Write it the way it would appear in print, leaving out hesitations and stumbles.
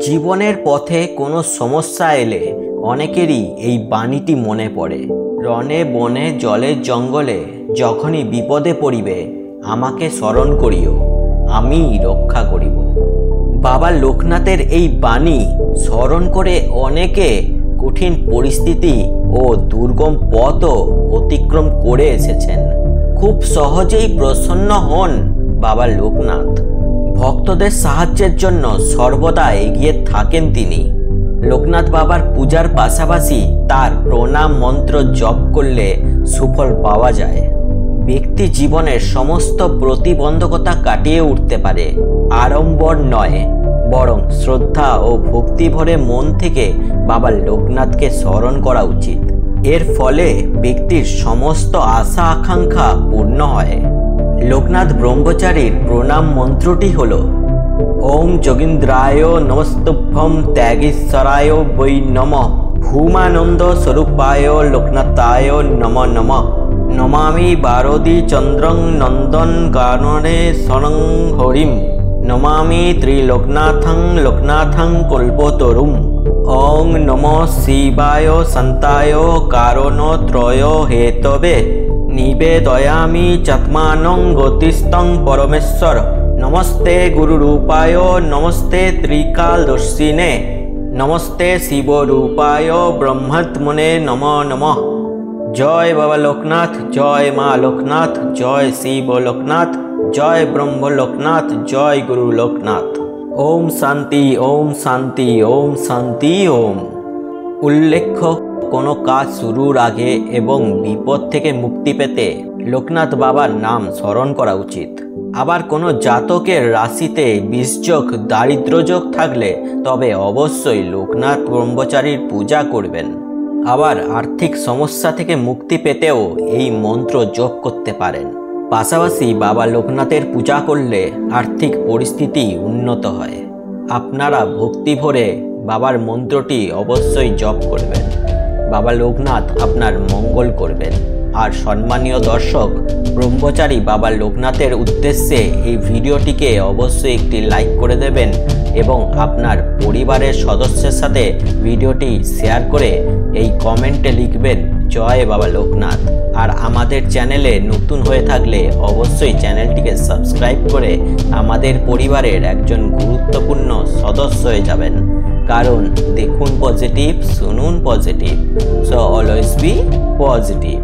জীবনের পথে কোনো সমস্যা এলে অনেকেরই এই বাণীটি মনে পড়ে। রণে বনে জলে জঙ্গলে যখনই বিপদে পড়িবে আমাকে স্মরণ করিও, আমি রক্ষা করিব। বাবা লোকনাথের এই বাণী স্মরণ করে অনেকে কঠিন পরিস্থিতি ও দুর্গম পথও অতিক্রম করে এসেছেন। খুব সহজেই প্রসন্ন হন বাবা লোকনাথ। ভক্তদের সাহায্যের জন্য সর্বদা এগিয়ে থাকেন তিনি। লোকনাথ বাবার পূজার পাশাপাশি তার প্রণাম মন্ত্র জপ করলে সুফল পাওয়া যায়। ব্যক্তি জীবনের সমস্ত প্রতিবন্ধকতা কাটিয়ে উঠতে পারে। আড়ম্বর নয়, বরং শ্রদ্ধা ও ভক্তি ভরে মন থেকে বাবা লোকনাথকে স্মরণ করা উচিত। এর ফলে ব্যক্তির সমস্ত আশা আকাঙ্ক্ষা পূর্ণ হয়। লোকনাথ ব্রহ্মচারীর প্রণাম মন্ত্রটি হল ওম যোগীন্দ্রায় নমস্তুভ্যম ত্যাগীশ্বরায় বৈ নমঃ ভূমানন্দ স্বরূপায় লোকনাথায় নম নম নমামি বারদী চন্দ্রং নন্দন কাননে সনং হরিম নমামি ত্রিলোকনাথং লোকনাথং কল্পতরুম ওং নমঃ শিবায় সন্তায় কারণত্রয় হেতবে নিবেদয়ামি চাত্মানং গতিস্তং পরমেশ্বর নমস্তে গুরুরূপায় নমস্তে ত্রিকালদর্শিনে নমস্তে শিবরূপায় ব্রহ্মাত্মনে নম নমঃ। জয় বাবা লোকনাথ, জয় মা লোকনাথ, জয় শিব লোকনাথ, জয় ব্রহ্ম লোকনাথ, জয় গুরু লোকনাথ। ওম শান্তি, ওম শান্তি, ওম শান্তি, ওম। উল্লেখ্য, কোনো কাজ শুরুর আগে এবং বিপদ থেকে মুক্তি পেতে লোকনাথ বাবার নাম স্মরণ করা উচিত। আবার কোনো জাতকের রাশিতে বিষযোগ, দারিদ্র্যযোগ থাকলে তবে অবশ্যই লোকনাথ ব্রহ্মচারীর পূজা করবেন। আবার আর্থিক সমস্যা থেকে মুক্তি পেতেও এই মন্ত্র জপ করতে পারেন। পাশাপাশি বাবা লোকনাথের পূজা করলে আর্থিক পরিস্থিতি উন্নত হয়। আপনারা ভক্তি ভরে বাবার মন্ত্রটি অবশ্যই জপ করবেন। বাবা লোকনাথ আপনার মঙ্গল করবেন। আর সম্মানীয় দর্শক, ব্রহ্মচারী বাবা লোকনাথের উদ্দেশ্যে এই ভিডিওটিকে অবশ্যই একটি লাইক করে দেবেন এবং আপনার পরিবারের সদস্যের সাথে ভিডিওটি শেয়ার করে এই কমেন্টে লিখবেন জয় বাবা লোকনাথ। আর আমাদের চ্যানেলে নতুন হয়ে থাকলে অবশ্যই চ্যানেলটিকে সাবস্ক্রাইব করে আমাদের পরিবারের একজন গুরুত্বপূর্ণ সদস্য হয়ে যাবেন। কারণ দেখুন পজিটিভ, শুনুন positive, so always be positive.